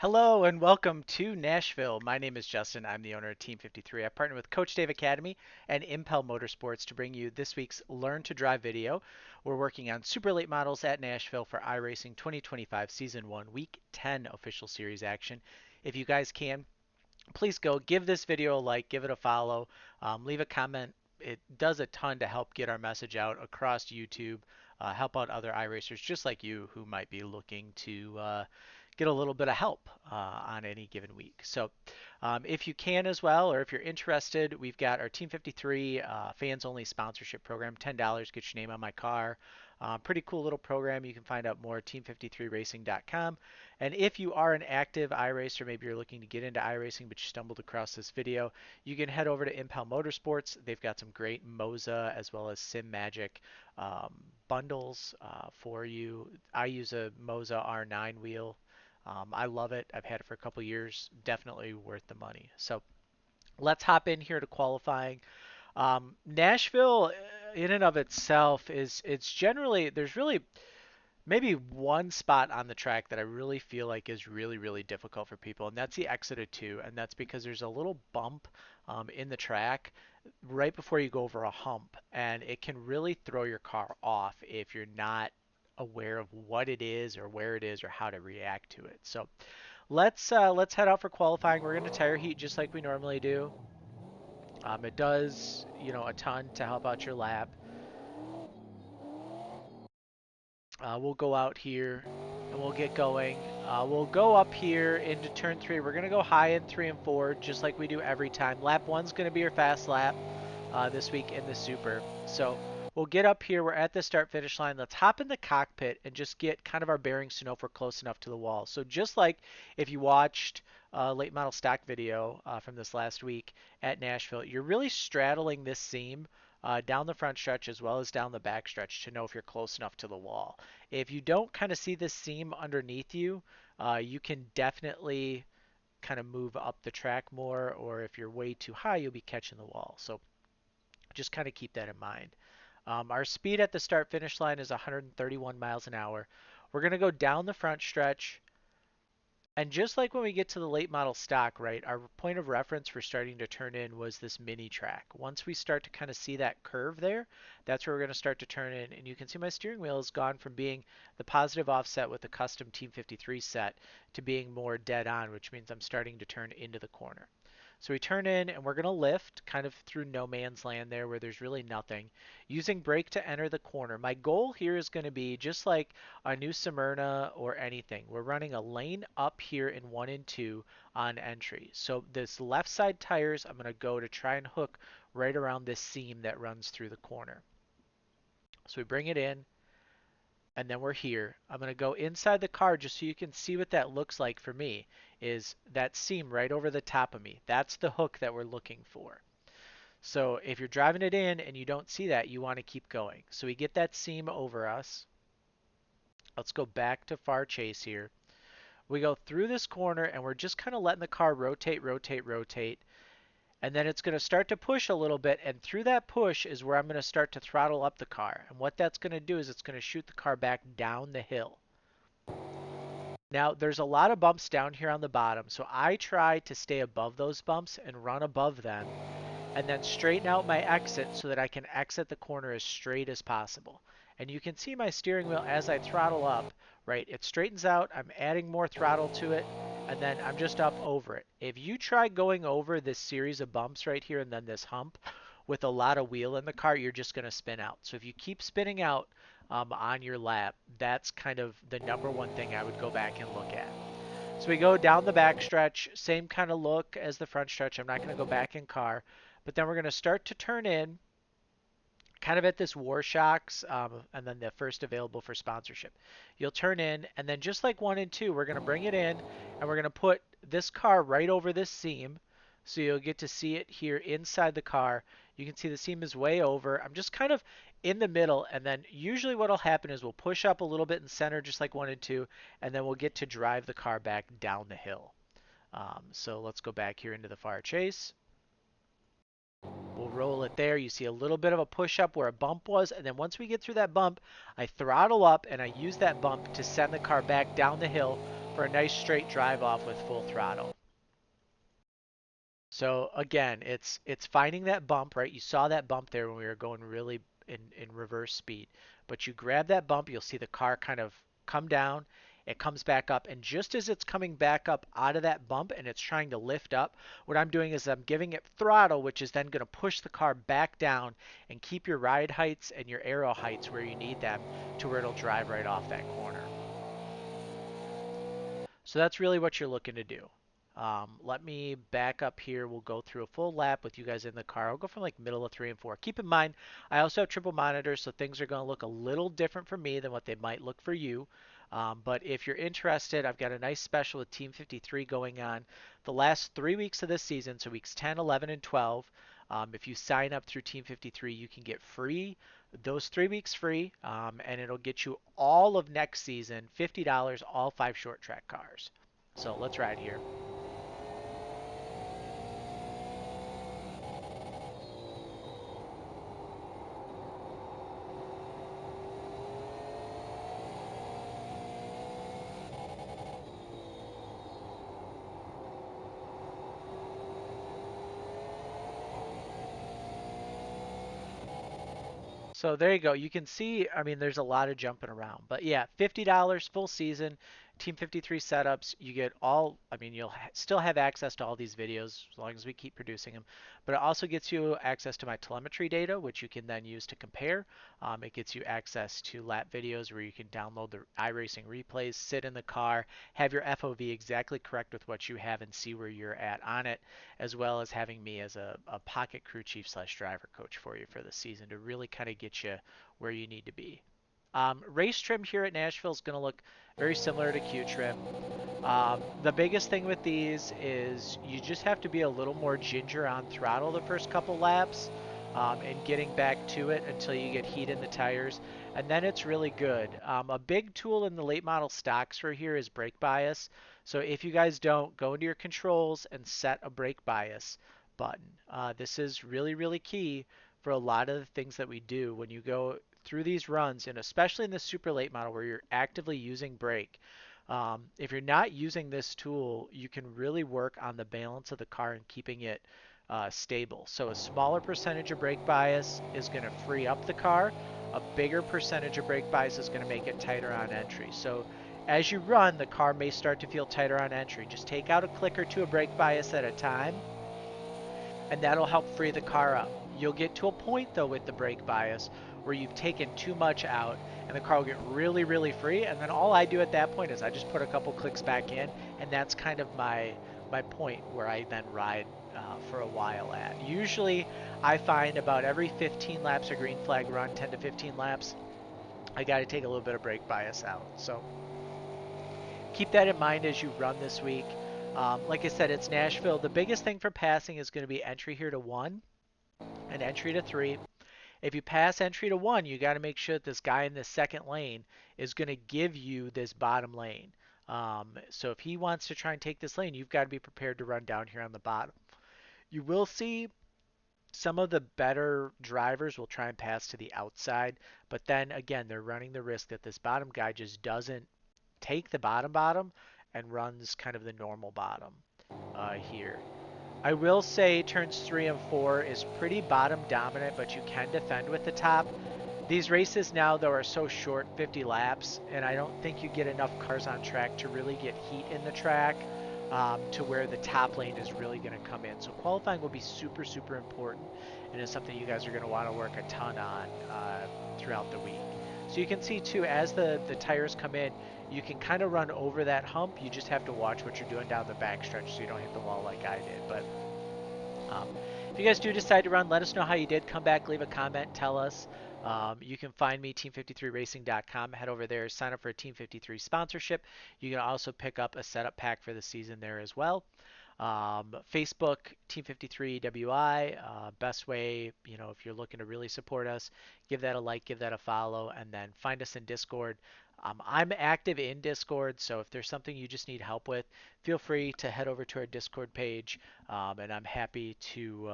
Hello and welcome to Nashville. My name is Justin. I'm the owner of Team 53. I partner with Coach Dave Academy and Impel Motorsports to bring you this week's Learn to Drive video. We're working on super late models at Nashville for iRacing 2025 Season 1, Week 10 official series action. If you guys can, please go give this video a like, give it a follow, leave a comment. It does a ton to help get our message out across YouTube, help out other iRacers just like you who might be looking to get a little bit of help on any given week. So if you can as well, or if you're interested, we've got our Team 53 fans only sponsorship program. $10 gets your name on my car. Pretty cool little program. You can find out more at team53racing.com. And if you are an active iRacer, maybe you're looking to get into iRacing but you stumbled across this video, you can head over to Impel Motorsports. They've got some great Moza as well as Sim Magic bundles for you. I use a Moza R9 wheel. I love it. I've had it for a couple years. Definitely worth the money. So let's hop in here to qualifying. Nashville, in and of itself, it's generally there's really maybe one spot on the track that I really feel like is really difficult for people, and that's the exit of two, and that's because there's a little bump in the track right before you go over a hump, and it can really throw your car off if you're not aware of what it is or where it is or how to react to it. So let's head out for qualifying. We're going to tire heat just like we normally do. It does, a ton to help out your lap. We'll go out here and we'll get going. We'll go up here into turn three. We're going to go high in three and four, just like we do every time. Lap one's going to be your fast lap this week in the Super. So we'll get up here. We're at the start finish line. Let's hop in the cockpit and just get kind of our bearings to know if we're close enough to the wall. So just like if you watched late model stock video from this last week at Nashville, you're really straddling this seam down the front stretch as well as down the back stretch to know if you're close enough to the wall. If you don't kind of see this seam underneath you, you can definitely kind of move up the track more, or if you're way too high, you'll be catching the wall. So just kind of keep that in mind. Our speed at the start finish line is 131 miles an hour. We're going to go down the front stretch. And just like when we get to the late model stock, right, our point of reference for starting to turn in was this mini track. Once we start to kind of see that curve there, that's where we're going to start to turn in. And you can see my steering wheel has gone from being the positive offset with the custom Team 53 set to being more dead on, which means I'm starting to turn into the corner. So we turn in and we're going to lift kind of through no man's land there where there's really nothing. Using brake to enter the corner. My goal here is going to be just like a new Smyrna or anything. We're running a lane up here in 1 and 2 on entry. So this left side tires, I'm going to go to try and hook right around this seam that runs through the corner. So we bring it in and then we're here. I'm going to go inside the car just so you can see what that looks like for me, is that seam right over the top of me. That's the hook that we're looking for. So if you're driving it in and you don't see that, you want to keep going. So we get that seam over us. Let's go back to far chase here. We go through this corner and we're just kind of letting the car rotate. And then it's going to start to push a little bit, and through that push is where I'm going to start to throttle up the car. And what that's going to do is it's going to shoot the car back down the hill. Now, there's a lot of bumps down here on the bottom, so I try to stay above those bumps and run above them, and then straighten out my exit so that I can exit the corner as straight as possible. And you can see my steering wheel as I throttle up, right? It straightens out, I'm adding more throttle to it, and then I'm just up over it. If you try going over this series of bumps right here and then this hump with a lot of wheel in the car, you're just going to spin out. So if you keep spinning out on your lap, that's kind of the number one thing I would go back and look at. So we go down the back stretch, same kind of look as the front stretch. I'm not going to go back in car, but then we're going to start to turn in kind of at this War Shocks, and then the first available for sponsorship. You'll turn in, and then just like 1 and 2, we're going to bring it in, and we're going to put this car right over this seam, so you'll get to see it here inside the car. You can see the seam is way over. I'm just kind of in the middle, and then usually what will happen is we'll push up a little bit in center, just like 1 and 2, and then we'll get to drive the car back down the hill. So let's go back here into the far chase. We'll roll it there. You see a little bit of a push up where a bump was, and then once we get through that bump, I throttle up and I use that bump to send the car back down the hill for a nice straight drive off with full throttle. So again, it's finding that bump, right? You saw that bump there when we were going really in reverse speed. But you grab that bump, you'll see the car kind of come down, it comes back up, and just as it's coming back up out of that bump and it's trying to lift up, what I'm doing is I'm giving it throttle, which is then going to push the car back down and keep your ride heights and your aero heights where you need them to where it'll drive right off that corner. So that's really what you're looking to do. Let me back up here. We'll go through a full lap with you guys in the car. I'll go from like middle of 3 and 4. Keep in mind, I also have triple monitors, so things are going to look a little different for me than what they might look for you. But if you're interested, I've got a nice special with Team 53 going on the last 3 weeks of this season, so weeks 10, 11, and 12. If you sign up through Team 53, you can get free those 3 weeks free, and it'll get you all of next season, $50, all 5 short track cars. So let's ride here. So there you go. You can see, I mean, there's a lot of jumping around. But yeah, $50 full season, Team 53 setups. You get all, I mean, you'll still have access to all these videos as long as we keep producing them. But it also gets you access to my telemetry data, which you can then use to compare. It gets you access to lap videos where you can download the iRacing replays, sit in the car, have your FOV exactly correct with what you have, and see where you're at on it, as well as having me as a pocket crew chief slash driver coach for you for the season to really kind of get you where you need to be. Race trim here at Nashville is going to look very similar to Q trim. The biggest thing with these is you just have to be a little more ginger on throttle the first couple laps, and getting back to it until you get heat in the tires, and then it's really good. A big tool in the late model stocks for here is brake bias. So if you guys don't, go into your controls and set a brake bias button. This is really, really key for a lot of the things that we do when you go through these runs, and especially in the super late model where you're actively using brake. If you're not using this tool, you can really work on the balance of the car and keeping it stable. So a smaller percentage of brake bias is going to free up the car. A bigger percentage of brake bias is going to make it tighter on entry. So as you run, the car may start to feel tighter on entry. Just take out a click or two of brake bias at a time, and that'll help free the car up. You'll get to a point though with the brake bias where you've taken too much out and the car will get really, really free. And then all I do at that point is I just put a couple clicks back in, and that's kind of my point where I then ride for a while at. Usually I find about every 15 laps of green flag run, 10 to 15 laps, I got to take a little bit of brake bias out. So keep that in mind as you run this week. Like I said, it's Nashville. The biggest thing for passing is going to be entry here to 1 and entry to 3. If you pass entry to 1, you got to make sure that this guy in the second lane is going to give you this bottom lane. So if he wants to try and take this lane, you've got to be prepared to run down here on the bottom. You will see some of the better drivers will try and pass to the outside, but then again, they're running the risk that this bottom guy just doesn't take the bottom and runs kind of the normal bottom here. I will say turns 3 and 4 is pretty bottom dominant, but you can defend with the top. These races now, though, are so short, 50 laps, and I don't think you get enough cars on track to really get heat in the track to where the top lane is really going to come in. So qualifying will be super, super important, and it's something you guys are going to want to work a ton on throughout the week. So you can see, too, as the tires come in, you can kind of run over that hump. You just have to watch what you're doing down the backstretch so you don't hit the wall like I did. But um, if you guys do decide to run, let us know how you did. Come back, leave a comment, tell us. You can find me, team53racing.com. Head over there, sign up for a Team 53 sponsorship. You can also pick up a setup pack for the season there as well. Facebook, Team 53 WI. Best way, if you're looking to really support us, give that a like, give that a follow, and then find us in Discord. I'm active in Discord, so if there's something you just need help with, feel free to head over to our Discord page, and I'm happy to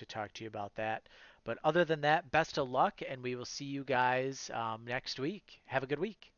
talk to you about that. But other than that, best of luck, and we will see you guys next week. Have a good week.